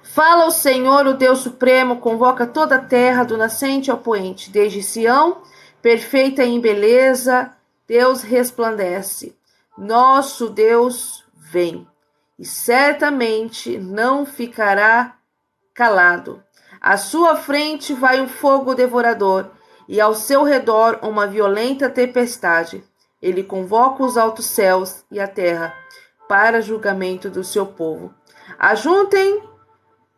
Fala o Senhor, o Deus Supremo, convoca toda a terra, do nascente ao poente. Desde Sião, perfeita em beleza, Deus resplandece. Nosso Deus vem, e certamente não ficará calado. À sua frente vai um fogo devorador, e ao seu redor uma violenta tempestade. Ele convoca os altos céus e a terra para julgamento do seu povo. Ajuntem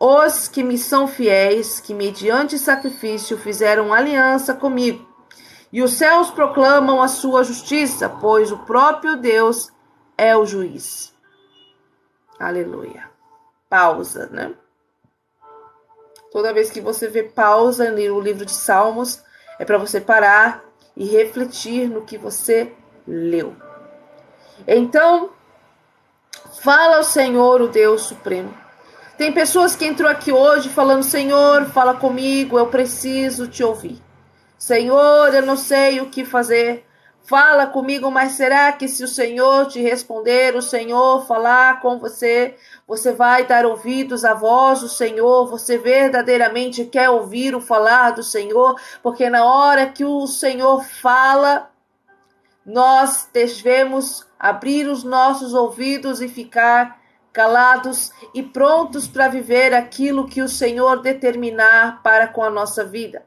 os que me são fiéis, que mediante sacrifício fizeram aliança comigo. E os céus proclamam a sua justiça, pois o próprio Deus é o juiz. Aleluia. Pausa, né? Toda vez que você vê pausa no livro de Salmos, é para você parar e refletir no que você leu. Então, fala ao Senhor, o Deus Supremo. Tem pessoas que entrou aqui hoje falando: Senhor, fala comigo, eu preciso te ouvir. Senhor, eu não sei o que fazer. Fala comigo, mas será que se o Senhor te responder, o Senhor falar com você, você vai dar ouvidos à voz do Senhor? Você verdadeiramente quer ouvir o falar do Senhor? Porque na hora que o Senhor fala, nós devemos abrir os nossos ouvidos e ficar calados e prontos para viver aquilo que o Senhor determinar para com a nossa vida.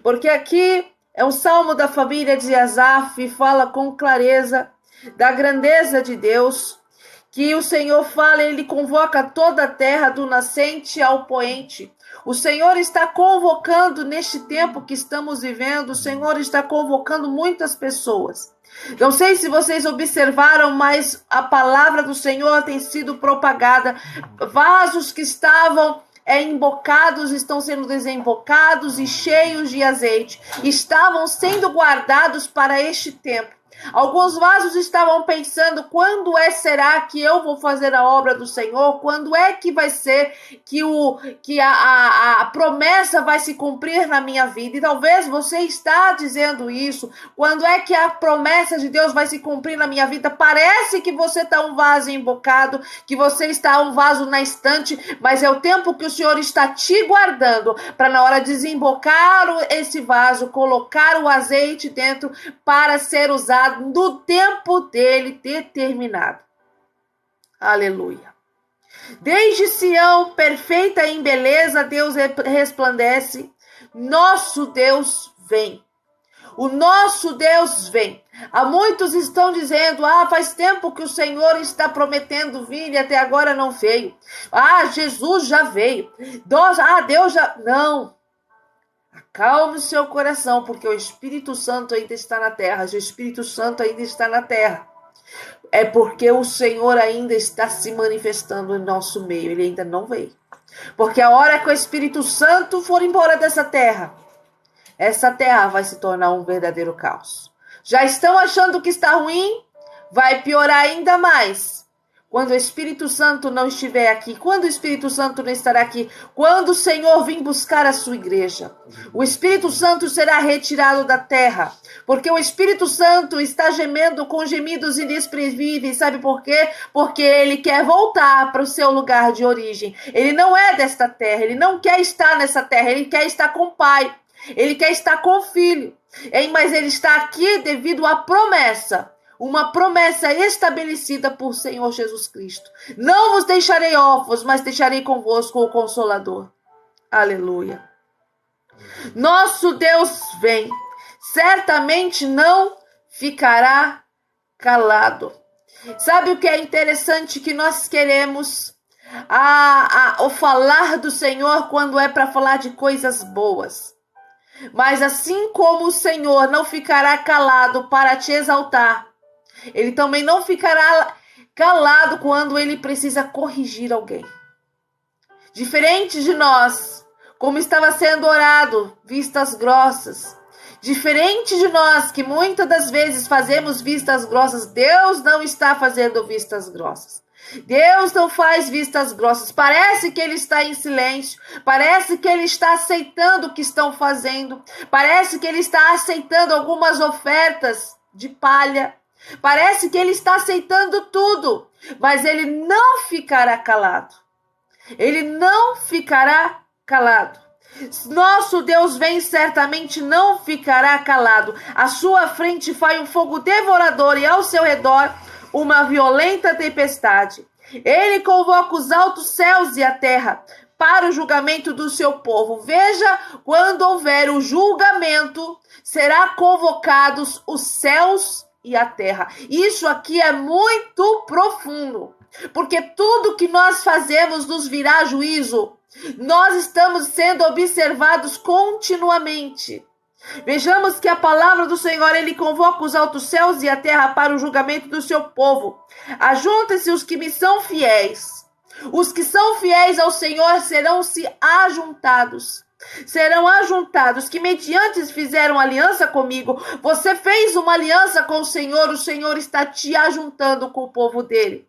Porque aqui é um salmo da família de Asaf, fala com clareza da grandeza de Deus, que o Senhor fala, ele convoca toda a terra, do nascente ao poente. O Senhor está convocando neste tempo que estamos vivendo, o Senhor está convocando muitas pessoas. Não sei se vocês observaram, mas a palavra do Senhor tem sido propagada. Vasos que estavam embocados estão sendo desembocados e cheios de azeite. Estavam sendo guardados para este tempo. Alguns vasos estavam pensando: quando será que eu vou fazer a obra do Senhor? Quando é que vai ser que a promessa vai se cumprir na minha vida? E talvez você está dizendo isso: quando é que a promessa de Deus vai se cumprir na minha vida? Parece que você está um vaso embocado, que você está um vaso na estante, mas é o tempo que o Senhor está te guardando para, na hora de desembocar esse vaso, colocar o azeite dentro para ser usado no tempo dele determinado. Aleluia. Desde Sião, perfeita em beleza, Deus resplandece. Nosso Deus vem. O nosso Deus vem. Há muitos estão dizendo: faz tempo que o Senhor está prometendo vir e até agora não veio. Jesus já veio. Deus já... Não. Acalme o seu coração, porque o Espírito Santo ainda está na terra. O Espírito Santo ainda está na terra. É porque o Senhor ainda está se manifestando em nosso meio. Ele ainda não veio. Porque a hora que o Espírito Santo for embora dessa terra, essa terra vai se tornar um verdadeiro caos. Já estão achando que está ruim? Vai piorar ainda mais. Quando o Espírito Santo não estiver aqui, quando o Espírito Santo não estará aqui, quando o Senhor vir buscar a sua igreja, o Espírito Santo será retirado da terra, porque o Espírito Santo está gemendo com gemidos inexprimíveis. Sabe por quê? Porque ele quer voltar para o seu lugar de origem. Ele não é desta terra, ele não quer estar nessa terra, ele quer estar com o Pai, ele quer estar com o Filho, mas ele está aqui devido à promessa. Uma promessa estabelecida por Senhor Jesus Cristo. Não vos deixarei órfãos, mas deixarei convosco o Consolador. Aleluia. Nosso Deus vem. Certamente não ficará calado. Sabe o que é interessante? Que nós queremos o falar do Senhor quando é para falar de coisas boas. Mas assim como o Senhor não ficará calado para te exaltar, ele também não ficará calado quando ele precisa corrigir alguém. Diferente de nós, como estava sendo orado, vistas grossas. Diferente de nós, que muitas das vezes fazemos vistas grossas, Deus não está fazendo vistas grossas. Deus não faz vistas grossas. Parece que ele está em silêncio. Parece que ele está aceitando o que estão fazendo. Parece que ele está aceitando algumas ofertas de palha. Parece que ele está aceitando tudo, mas ele não ficará calado. Ele não ficará calado. Nosso Deus vem, certamente não ficará calado. À sua frente vai um fogo devorador e ao seu redor uma violenta tempestade. Ele convoca os altos céus e a terra para o julgamento do seu povo. Veja, quando houver o julgamento, será convocados os céus e a terra. Isso aqui é muito profundo, porque tudo que nós fazemos nos virá juízo. Nós estamos sendo observados continuamente. Vejamos que a palavra do Senhor, ele convoca os altos céus e a terra para o julgamento do seu povo. Ajuntem-se os que me são fiéis. Os que são fiéis ao Senhor serão-se ajuntados. Serão ajuntados, que mediante fizeram aliança comigo. Você fez uma aliança com o Senhor está te ajuntando com o povo dele.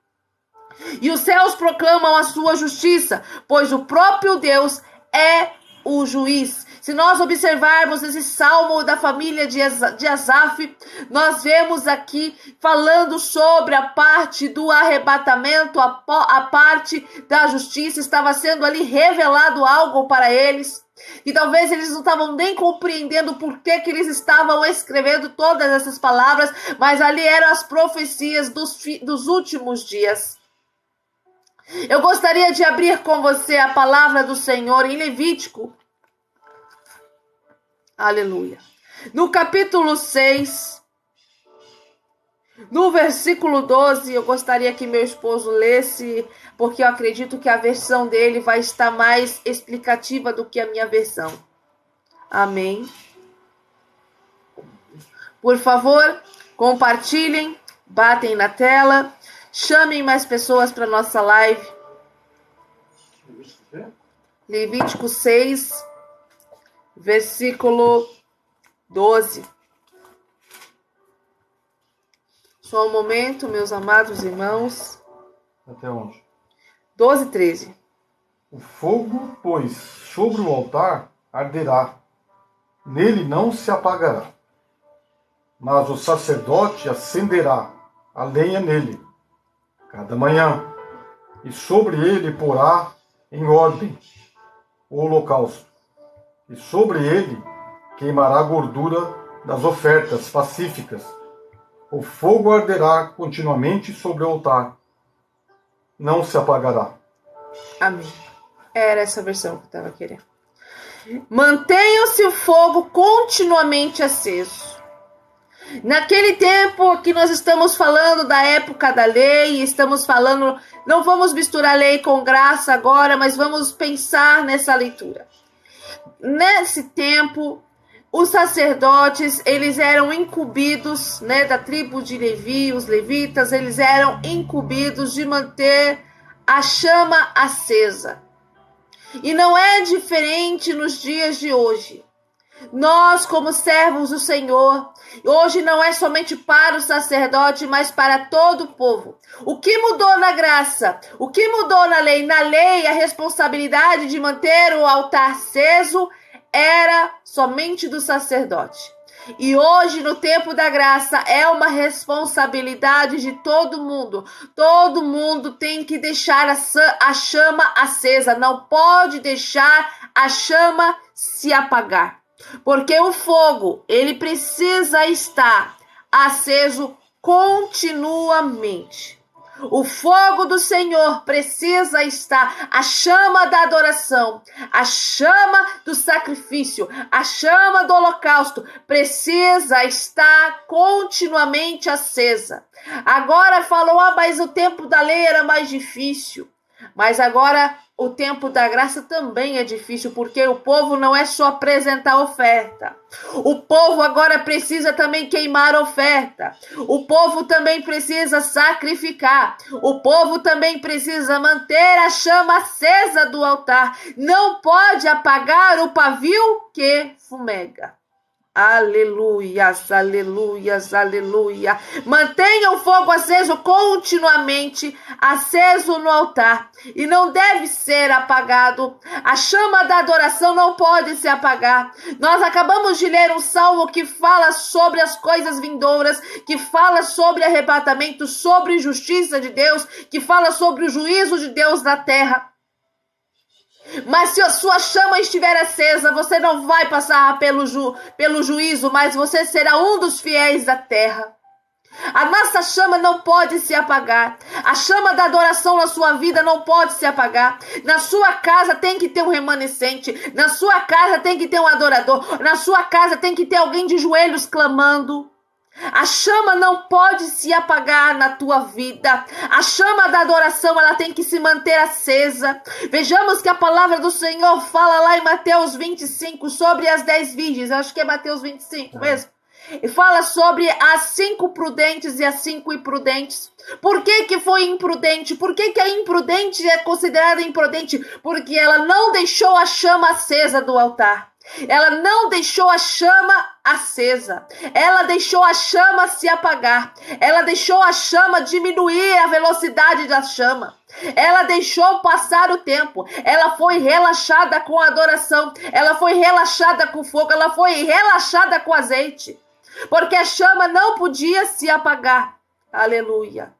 E os céus proclamam a sua justiça, pois o próprio Deus é o juiz. Se nós observarmos esse salmo da família de Asaf, nós vemos aqui falando sobre a parte do arrebatamento, a parte da justiça. Estava sendo ali revelado algo para eles, e talvez eles não estavam nem compreendendo por que eles estavam escrevendo todas essas palavras, mas ali eram as profecias dos últimos dias. Eu gostaria de abrir com você a palavra do Senhor em Levítico. Aleluia. No capítulo 6, no versículo 12, eu gostaria que meu esposo lesse, porque eu acredito que a versão dele vai estar mais explicativa do que a minha versão. Amém. Por favor, compartilhem, batem na tela. Chamem mais pessoas para nossa live. Levítico 6, versículo 12. Só um momento, meus amados irmãos. Até onde? 12, 13. O fogo, pois, sobre o altar arderá, nele não se apagará. Mas o sacerdote acenderá a lenha nele, cada manhã, e sobre ele porá em ordem o holocausto, e sobre ele queimará a gordura das ofertas pacíficas. O fogo arderá continuamente sobre o altar, não se apagará. Amém. Era essa versão que eu estava querendo. Mantenha-se o fogo continuamente aceso. Naquele tempo que nós estamos falando da época da lei, estamos falando, não vamos misturar lei com graça agora, mas vamos pensar nessa leitura. Nesse tempo, os sacerdotes, eles eram incumbidos, da tribo de Levi, os levitas, eles eram incumbidos de manter a chama acesa. E não é diferente nos dias de hoje. Nós, como servos do Senhor, hoje não é somente para o sacerdote, mas para todo o povo. O que mudou na graça? O que mudou na lei? Na lei, a responsabilidade de manter o altar aceso era somente do sacerdote. E hoje, no tempo da graça, é uma responsabilidade de todo mundo. Todo mundo tem que deixar a chama acesa. Não pode deixar a chama se apagar. Porque o fogo, ele precisa estar aceso continuamente. O fogo do Senhor precisa estar, a chama da adoração, a chama do sacrifício, a chama do holocausto precisa estar continuamente acesa. Agora falou, mas o tempo da lei era mais difícil. Mas agora o tempo da graça também é difícil, porque o povo não é só apresentar oferta. O povo agora precisa também queimar oferta. O povo também precisa sacrificar. O povo também precisa manter a chama acesa do altar. Não pode apagar o pavio que fumega. Aleluias, aleluias, aleluia. Mantenha o fogo aceso continuamente, aceso no altar, e não deve ser apagado. A chama da adoração não pode se apagar. Nós acabamos de ler um salmo que fala sobre as coisas vindouras, que fala sobre arrebatamento, sobre justiça de Deus, que fala sobre o juízo de Deus na terra. Mas se a sua chama estiver acesa, você não vai passar pelo juízo, mas você será um dos fiéis da terra. A nossa chama não pode se apagar. A chama da adoração na sua vida não pode se apagar. Na sua casa tem que ter um remanescente. Na sua casa tem que ter um adorador. Na sua casa tem que ter alguém de joelhos clamando. A chama não pode se apagar na tua vida. A chama da adoração, ela tem que se manter acesa. Vejamos que a palavra do Senhor fala lá em Mateus 25 sobre as 10 virgens. Acho que é Mateus 25 mesmo. E fala sobre as 5 prudentes e as 5 imprudentes. Por que que foi imprudente? Por que que a imprudente é considerada imprudente? Porque ela não deixou a chama acesa do altar. Ela não deixou a chama acesa. Ela deixou a chama se apagar. Ela deixou a chama diminuir a velocidade da chama. Ela deixou passar o tempo. Ela foi relaxada com a adoração. Ela foi relaxada com o fogo. Ela foi relaxada com o azeite. Porque a chama não podia se apagar. Aleluia.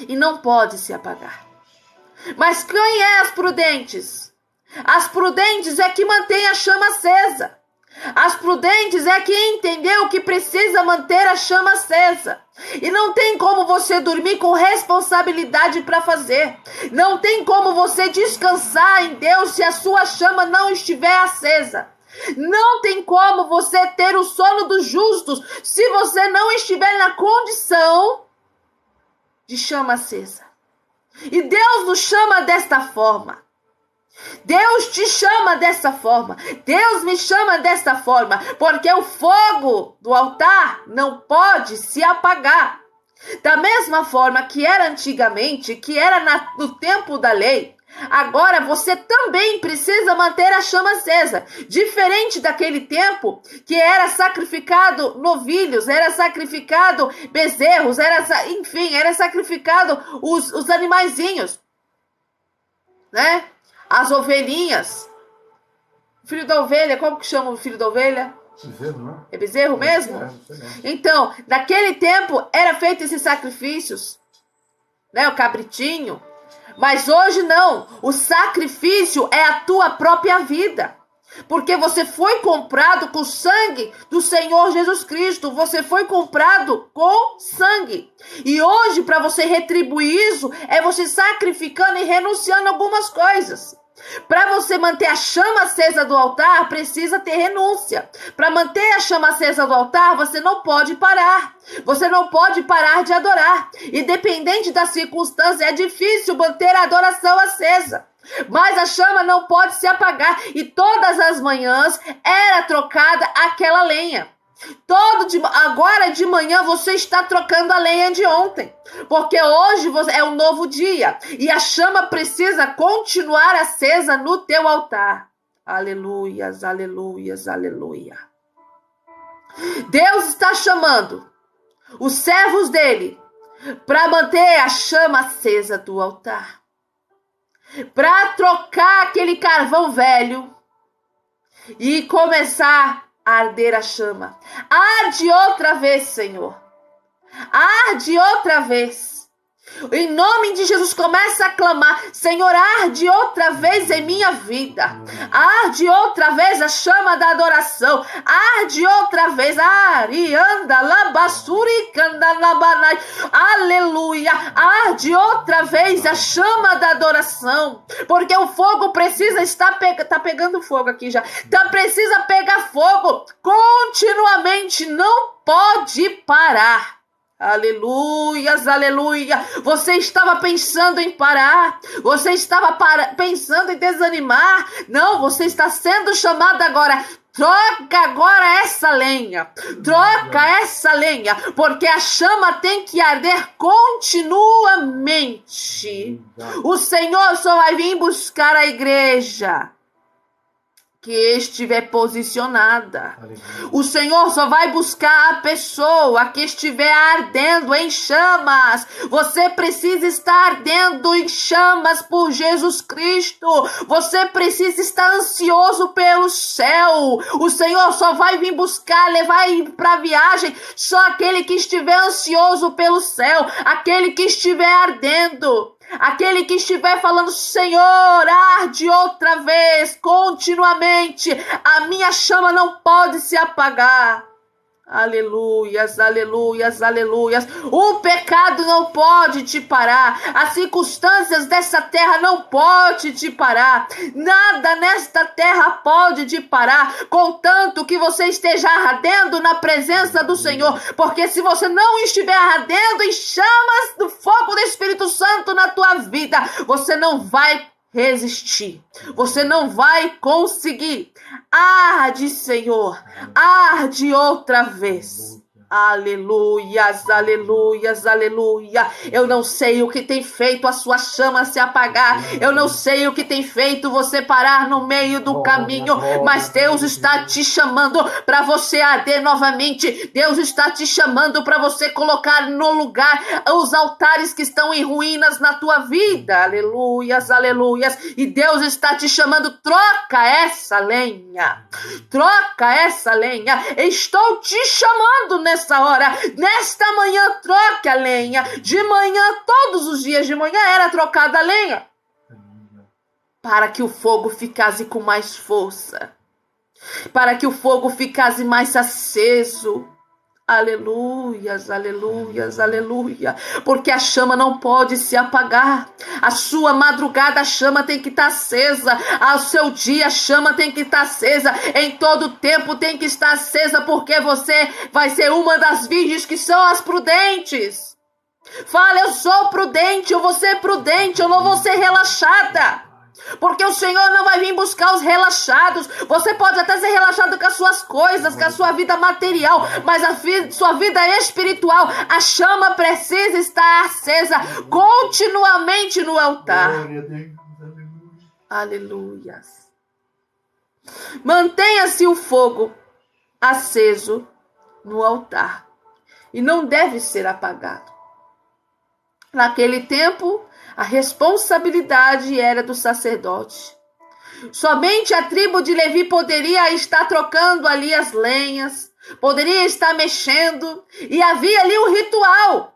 E não pode se apagar. Mas quem é as prudentes? As prudentes é que mantém a chama acesa. As prudentes é que entendeu que precisa manter a chama acesa. E não tem como você dormir com responsabilidade para fazer. Não tem como você descansar em Deus se a sua chama não estiver acesa. Não tem como você ter o sono dos justos se você não estiver na condição de chama acesa. E Deus nos chama desta forma. Deus te chama dessa forma. Deus me chama dessa forma. Porque o fogo do altar não pode se apagar. Da mesma forma que era antigamente, que era no tempo da lei, agora você também precisa manter a chama acesa. Diferente daquele tempo que era sacrificado novilhos, era sacrificado bezerros, era sacrificado os animaizinhos, né? As ovelhinhas. Filho da ovelha, como que chama o filho da ovelha? Bezerro, né? É bezerro mesmo? Então, naquele tempo era feito esses sacrifícios, né? O cabritinho. Mas hoje não. O sacrifício é a tua própria vida. Porque você foi comprado com o sangue do Senhor Jesus Cristo. Você foi comprado com sangue. E hoje, para você retribuir isso, é você sacrificando e renunciando a algumas coisas. Para você manter a chama acesa do altar, precisa ter renúncia. Para manter a chama acesa do altar, você não pode parar. Você não pode parar de adorar. Independente da circunstância, é difícil manter a adoração acesa. Mas a chama não pode se apagar. E todas as manhãs era trocada aquela lenha. Agora de manhã você está trocando a lenha de ontem. Porque hoje é um novo dia. E a chama precisa continuar acesa no teu altar. Aleluias, aleluias, aleluia. Deus está chamando os servos dele para manter a chama acesa do altar. Para trocar aquele carvão velho e começar a arder a chama. Arde outra vez, Senhor. Arde outra vez. Em nome de Jesus, começa a clamar: Senhor, arde outra vez em minha vida. Arde outra vez a chama da adoração. Arde outra vez. Arianda labassuri candalabanai. Aleluia. Arde outra vez a chama da adoração. Porque o fogo precisa estar tá pegando fogo aqui já. Precisa pegar fogo continuamente. Não pode parar. Aleluias, aleluia. Você estava pensando em parar. Você estava pensando em desanimar. Não, você está sendo chamado agora. Troca agora essa lenha. Troca essa lenha. Porque a chama tem que arder continuamente. O Senhor só vai vir buscar a igreja que estiver posicionada. Aleluia. O Senhor só vai buscar a pessoa que estiver ardendo em chamas. Você precisa estar ardendo em chamas por Jesus Cristo. Você precisa estar ansioso pelo céu. O Senhor só vai vir buscar, levar para viagem só aquele que estiver ansioso pelo céu, aquele que estiver ardendo. Aquele que estiver falando, Senhor, arde outra vez, continuamente, a minha chama não pode se apagar. Aleluias, aleluias, aleluias. O pecado não pode te parar. As circunstâncias dessa terra não pode te parar. Nada nesta terra pode te parar, contanto que você esteja ardendo na presença do Senhor. Porque se você não estiver ardendo em chamas do fogo do Espírito Santo na tua vida, você não vai resistir, você não vai conseguir. Arde, Senhor, arde outra vez. Aleluias, aleluias, aleluia. Eu não sei o que tem feito a sua chama se apagar. Eu não sei o que tem feito você parar no meio do caminho. Mas Deus está te chamando para você arder novamente. Deus está te chamando para você colocar no lugar os altares que estão em ruínas na tua vida. Aleluias, aleluias. E Deus está te chamando, troca essa lenha. Troca essa lenha. Estou te chamando nessa hora, nesta manhã, troque a lenha. De manhã, todos os dias de manhã era trocada a lenha, para que o fogo ficasse com mais força, para que o fogo ficasse mais aceso. Aleluias, aleluias, aleluia. Porque a chama não pode se apagar. A sua madrugada, a chama tem que estar acesa. Ao seu dia, a chama tem que estar acesa. Em todo tempo tem que estar acesa, porque você vai ser uma das virgens que são as prudentes. Fala, eu sou prudente, eu vou ser prudente, eu não vou ser relaxada. Porque o Senhor não vai vir buscar os relaxados. Você pode até ser relaxado com as suas coisas, com a sua vida material, mas sua vida espiritual, a chama precisa estar acesa continuamente no altar. Aleluias. Mantenha-se o fogo aceso no altar e não deve ser apagado. Naquele tempo, a responsabilidade era do sacerdote. Somente a tribo de Levi poderia estar trocando ali as lenhas, poderia estar mexendo, e havia ali um ritual.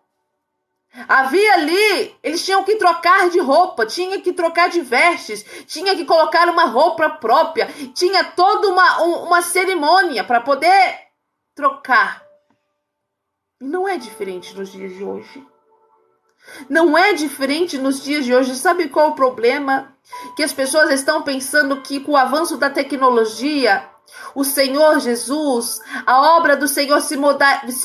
Havia ali, eles tinham que trocar de roupa, tinha que trocar de vestes, tinha que colocar uma roupa própria, tinha toda uma cerimônia para poder trocar. E não é diferente nos dias de hoje. Não é diferente nos dias de hoje. Sabe qual o problema? Que as pessoas estão pensando que com o avanço da tecnologia, o Senhor Jesus, a obra do Senhor se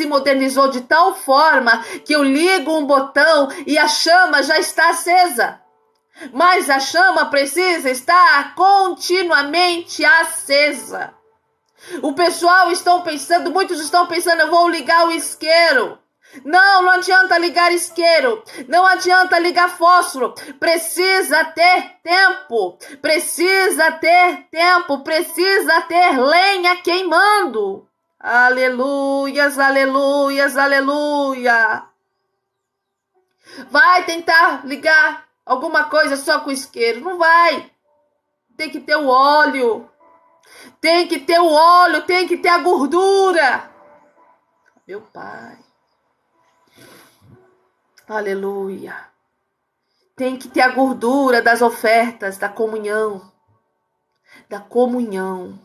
modernizou de tal forma que eu ligo um botão e a chama já está acesa. Mas a chama precisa estar continuamente acesa. O pessoal muitos estão pensando, eu vou ligar o isqueiro. Não adianta ligar isqueiro, não adianta ligar fósforo, precisa ter tempo, precisa ter lenha queimando. Aleluias, aleluias, aleluia. Vai tentar ligar alguma coisa só com isqueiro, não vai. Tem que ter o óleo, tem que ter a gordura. Meu Pai. Aleluia. Tem que ter a gordura das ofertas, da comunhão. Da comunhão.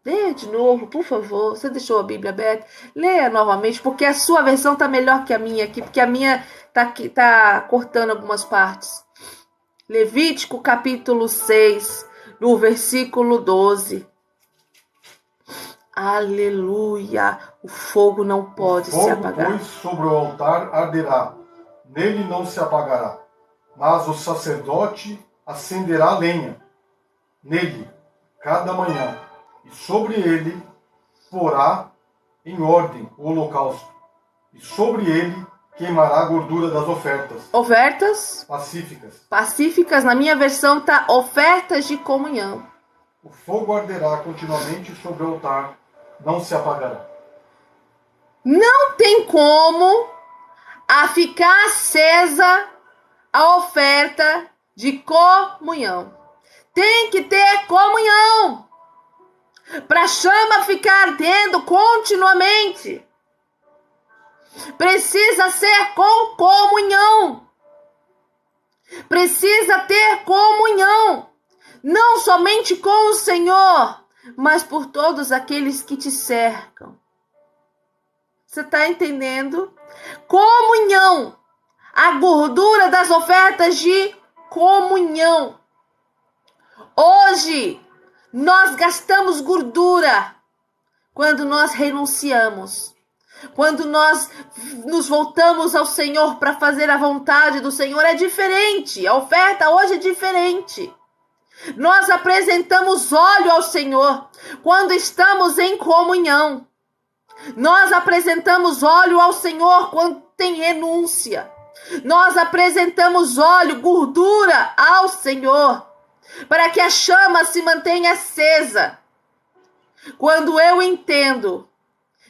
Leia de novo, por favor. Você deixou a Bíblia aberta? Leia novamente, porque a sua versão está melhor que a minha aqui, porque a minha tá cortando algumas partes. Levítico capítulo 6, no versículo 12. Aleluia. O fogo não pode se apagar. O fogo, pois, sobre o altar arderá. Nele não se apagará, mas o sacerdote acenderá a lenha nele cada manhã, e sobre ele porá em ordem o holocausto, e sobre ele queimará a gordura das ofertas. Ofertas? Pacíficas. Pacíficas, na minha versão tá ofertas de comunhão. O fogo arderá continuamente sobre o altar, não se apagará. Não tem como ficar acesa a oferta de comunhão. Tem que ter comunhão para a chama ficar ardendo continuamente. Precisa ser com comunhão. precisa ter comunhão, não somente com o Senhor, mas por todos aqueles que te cercam. Você está entendendo? Comunhão, a gordura das ofertas de comunhão. Hoje, nós gastamos gordura quando nós renunciamos. Quando nós nos voltamos ao Senhor para fazer a vontade do Senhor, é diferente. A oferta hoje é diferente. Nós apresentamos óleo ao Senhor quando estamos em comunhão. Nós apresentamos óleo ao Senhor quando tem renúncia. Nós apresentamos óleo, gordura ao Senhor, para que a chama se mantenha acesa. Quando eu entendo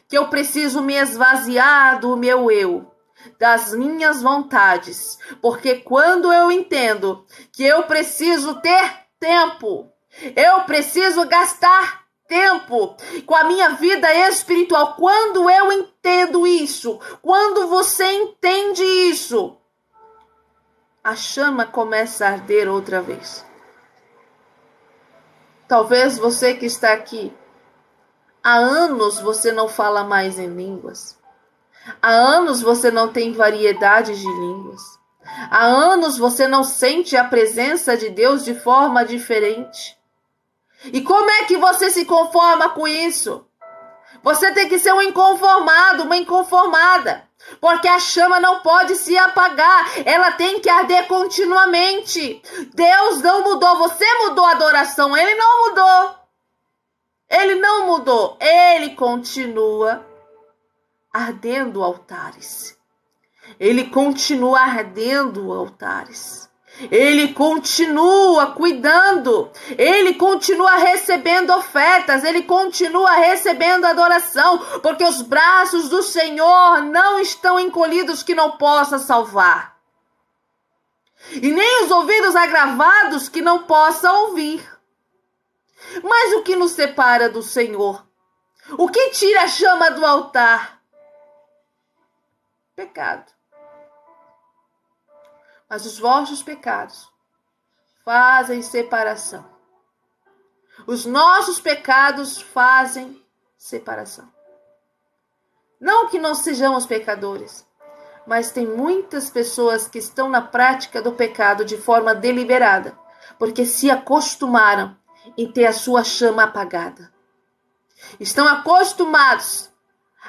que eu preciso me esvaziar do meu eu, das minhas vontades, porque quando eu entendo que eu preciso ter tempo, eu preciso gastar tempo com a minha vida espiritual, quando eu entendo isso, quando você entende isso, a chama começa a arder outra vez. Talvez você que está aqui, há anos você não fala mais em línguas. Há anos você não tem variedade de línguas. Há anos você não sente a presença de Deus de forma diferente. E como é que você se conforma com isso? Você tem que ser um inconformado, uma inconformada. Porque a chama não pode se apagar. Ela tem que arder continuamente. Deus não mudou. Você mudou a adoração. Ele não mudou. Ele não mudou. Ele continua ardendo altares. Ele continua ardendo altares. Ele continua cuidando. Ele continua recebendo ofertas. Ele continua recebendo adoração. Porque os braços do Senhor não estão encolhidos que não possa salvar. E nem os ouvidos agravados que não possa ouvir. Mas o que nos separa do Senhor? O que tira a chama do altar? Pecado. Mas os vossos pecados fazem separação. Os nossos pecados fazem separação. Não que não sejamos pecadores, mas tem muitas pessoas que estão na prática do pecado de forma deliberada, porque se acostumaram em ter a sua chama apagada. Estão acostumados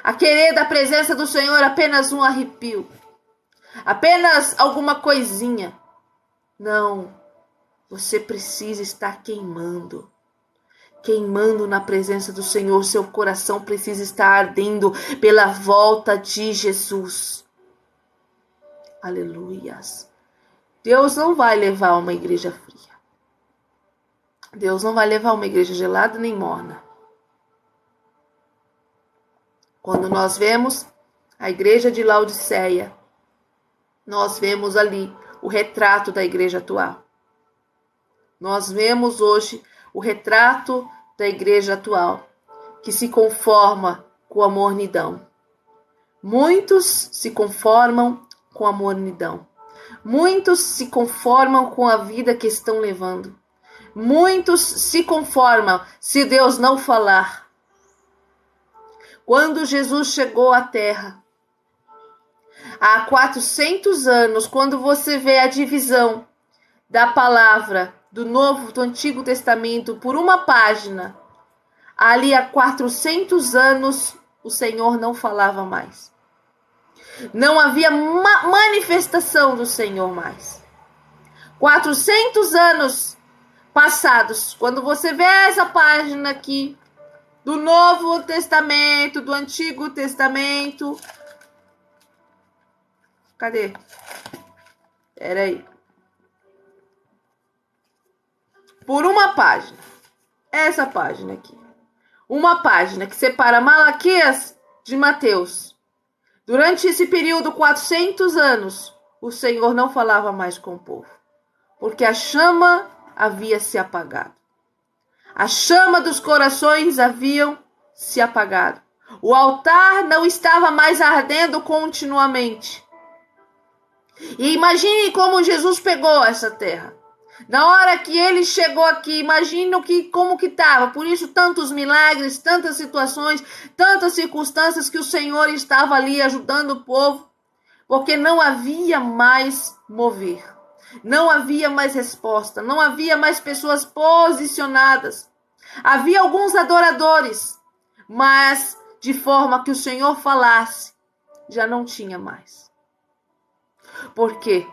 a querer da presença do Senhor apenas um arrepio, apenas alguma coisinha. Não, você precisa estar queimando na presença do Senhor. Seu coração precisa estar ardendo pela volta de Jesus. Aleluias. Deus não vai levar uma igreja fria. Deus não vai levar uma igreja gelada nem morna. Quando nós vemos a igreja de Laodiceia, nós vemos ali o retrato da igreja atual. Nós vemos hoje o retrato da igreja atual, que se conforma com a mornidão. Muitos se conformam com a mornidão. Muitos se conformam com a vida que estão levando. Muitos se conformam se Deus não falar. Quando Jesus chegou à terra, há 400 anos, quando você vê a divisão da palavra do Antigo Testamento por uma página, ali há 400 anos o Senhor não falava mais. Não havia manifestação do Senhor mais. 400 anos passados, quando você vê essa página aqui do Novo Testamento, do Antigo Testamento. Cadê? Peraí. Por uma página. Essa página aqui. Uma página que separa Malaquias de Mateus. Durante esse período, 400 anos, o Senhor não falava mais com o povo. Porque a chama havia se apagado. A chama dos corações haviam se apagado. O altar não estava mais ardendo continuamente. E imagine como Jesus pegou essa terra. Na hora que ele chegou aqui, imagine como que estava. Por isso, tantos milagres, tantas situações, tantas circunstâncias que o Senhor estava ali ajudando o povo. Porque não havia mais mover. Não havia mais resposta. Não havia mais pessoas posicionadas. Havia alguns adoradores. Mas de forma que o Senhor falasse, já não tinha mais. Por quê?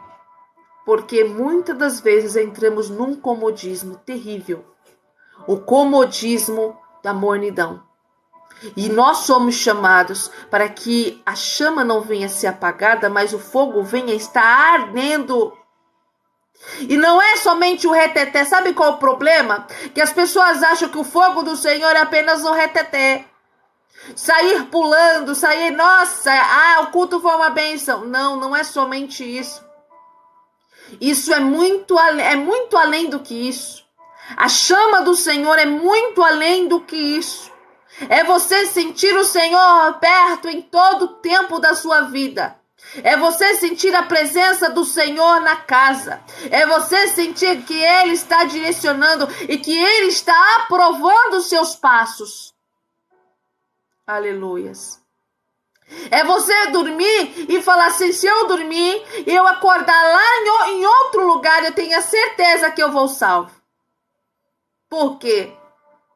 Porque muitas das vezes entramos num comodismo terrível. O comodismo da mornidão. E nós somos chamados para que a chama não venha a ser apagada, mas o fogo venha a estar ardendo. E não é somente o reteté. Sabe qual é o problema? Que as pessoas acham que o fogo do Senhor é apenas o reteté. Sair pulando, sair, nossa, o culto foi uma bênção. Não, não é somente isso. Isso é muito além do que isso. A chama do Senhor é muito além do que isso. É você sentir o Senhor perto em todo o tempo da sua vida. É você sentir a presença do Senhor na casa. É você sentir que Ele está direcionando e que Ele está aprovando os seus passos. Aleluias. É você dormir e falar assim, se eu dormir e eu acordar lá em outro lugar, eu tenho a certeza que eu vou salvo. Por quê?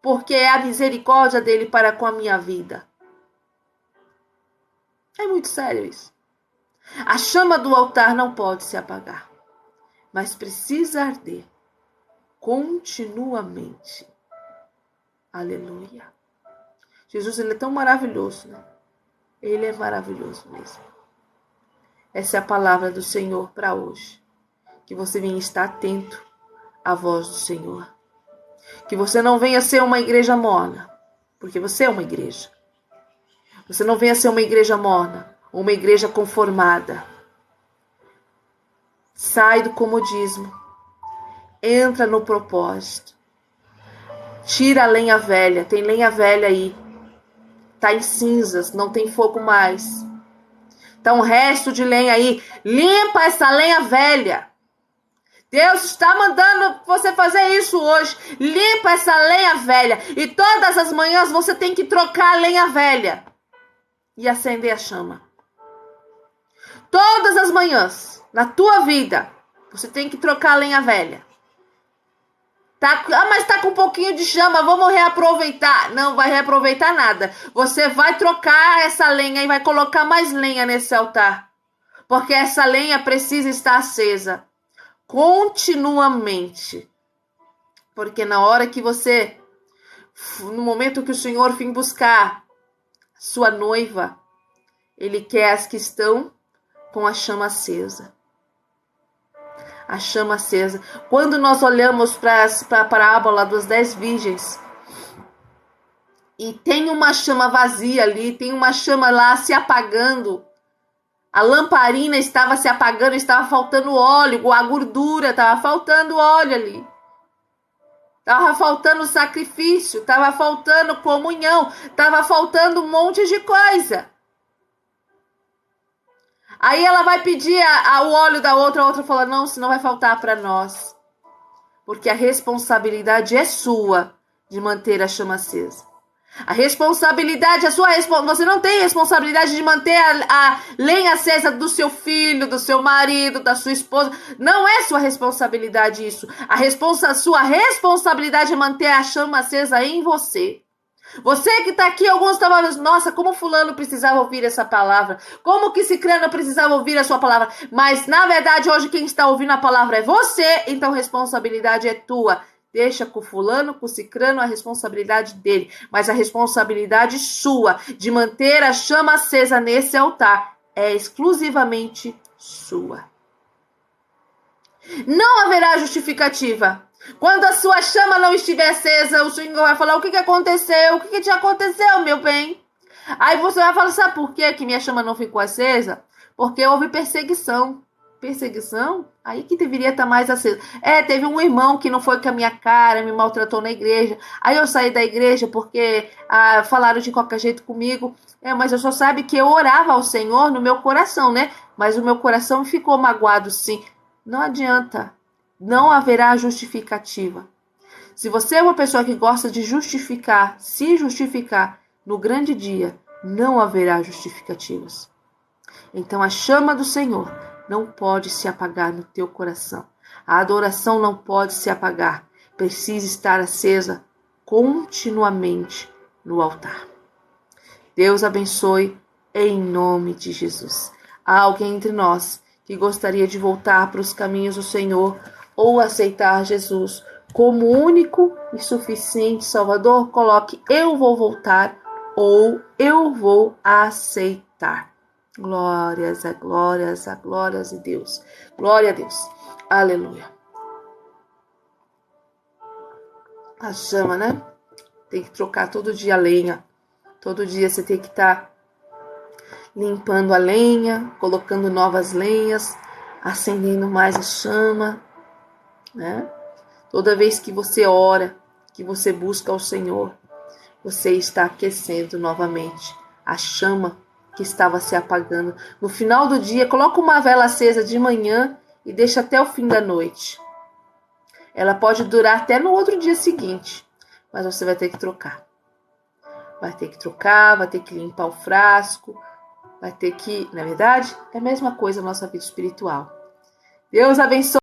Porque é a misericórdia dele para com a minha vida. É muito sério isso. A chama do altar não pode se apagar, mas precisa arder continuamente. Aleluia. Jesus, ele é tão maravilhoso, né? Ele é maravilhoso mesmo. Essa é a palavra do Senhor para hoje. Que você venha estar atento à voz do Senhor. Que você não venha ser uma igreja morna, porque você é uma igreja. Você não venha ser uma igreja morna, uma igreja conformada. Sai do comodismo. Entra no propósito. Tira a lenha velha. Tem lenha velha aí. Está em cinzas, não tem fogo mais. Está um resto de lenha aí. Limpa essa lenha velha. Deus está mandando você fazer isso hoje. Limpa essa lenha velha. E todas as manhãs você tem que trocar a lenha velha. E acender a chama. Todas as manhãs, na tua vida, você tem que trocar a lenha velha. Mas tá com um pouquinho de chama, vamos reaproveitar. Não vai reaproveitar nada. Você vai trocar essa lenha e vai colocar mais lenha nesse altar. Porque essa lenha precisa estar acesa. Continuamente. Porque na hora que você, no momento que o Senhor vem buscar sua noiva, Ele quer as que estão com a chama acesa. A chama acesa. Quando nós olhamos para a parábola das 10 virgens, e tem uma chama vazia ali, tem uma chama lá se apagando, a lamparina estava se apagando, estava faltando óleo, a gordura, estava faltando óleo ali. Estava faltando sacrifício, estava faltando comunhão, estava faltando um monte de coisa. Aí ela vai pedir o óleo da outra, a outra fala, não, senão vai faltar para nós. Porque a responsabilidade é sua de manter a chama acesa. A responsabilidade é sua. Você não tem responsabilidade de manter a lenha acesa do seu filho, do seu marido, da sua esposa. Não é sua responsabilidade isso. Sua responsabilidade é manter a chama acesa em você. Você que está aqui, alguns estavam falando, nossa, como fulano precisava ouvir essa palavra. Como que ciclano precisava ouvir a sua palavra. Mas, na verdade, hoje quem está ouvindo a palavra é você. Então, a responsabilidade é tua. Deixa com o fulano, com o ciclano, a responsabilidade dele. Mas a responsabilidade sua de manter a chama acesa nesse altar é exclusivamente sua. Não haverá justificativa. Quando a sua chama não estiver acesa, o Senhor vai falar, o que aconteceu? O que te aconteceu, meu bem? Aí você vai falar, sabe por quê que minha chama não ficou acesa? Porque houve perseguição. Perseguição? Aí que deveria estar mais acesa. Teve um irmão que não foi com a minha cara, me maltratou na igreja. Aí eu saí da igreja porque falaram de qualquer jeito comigo. Mas eu só sabe que eu orava ao Senhor no meu coração, né? mas o meu coração ficou magoado sim. Não adianta, não haverá justificativa. Se você é uma pessoa que gosta de justificar, se justificar no grande dia, não haverá justificativas. Então a chama do Senhor não pode se apagar no teu coração. A adoração não pode se apagar. Precisa estar acesa continuamente no altar. Deus abençoe em nome de Jesus. Há alguém entre nós que gostaria de voltar para os caminhos do Senhor ou aceitar Jesus como único e suficiente Salvador? Coloque eu vou voltar ou eu vou aceitar. Glórias a glórias a glórias de Deus. Glória a Deus. Aleluia. A chama, né? Tem que trocar todo dia a lenha. Todo dia você tem que estar limpando a lenha, colocando novas lenhas, acendendo mais a chama, né? Toda vez que você ora, que você busca o Senhor, você está aquecendo novamente a chama que estava se apagando. No final do dia, coloca uma vela acesa de manhã e deixa até o fim da noite. Ela pode durar até no outro dia seguinte, mas você vai ter que trocar. Vai ter que trocar, vai ter que limpar o frasco, vai ter que, na verdade, é a mesma coisa na nossa vida espiritual. Deus abençoe.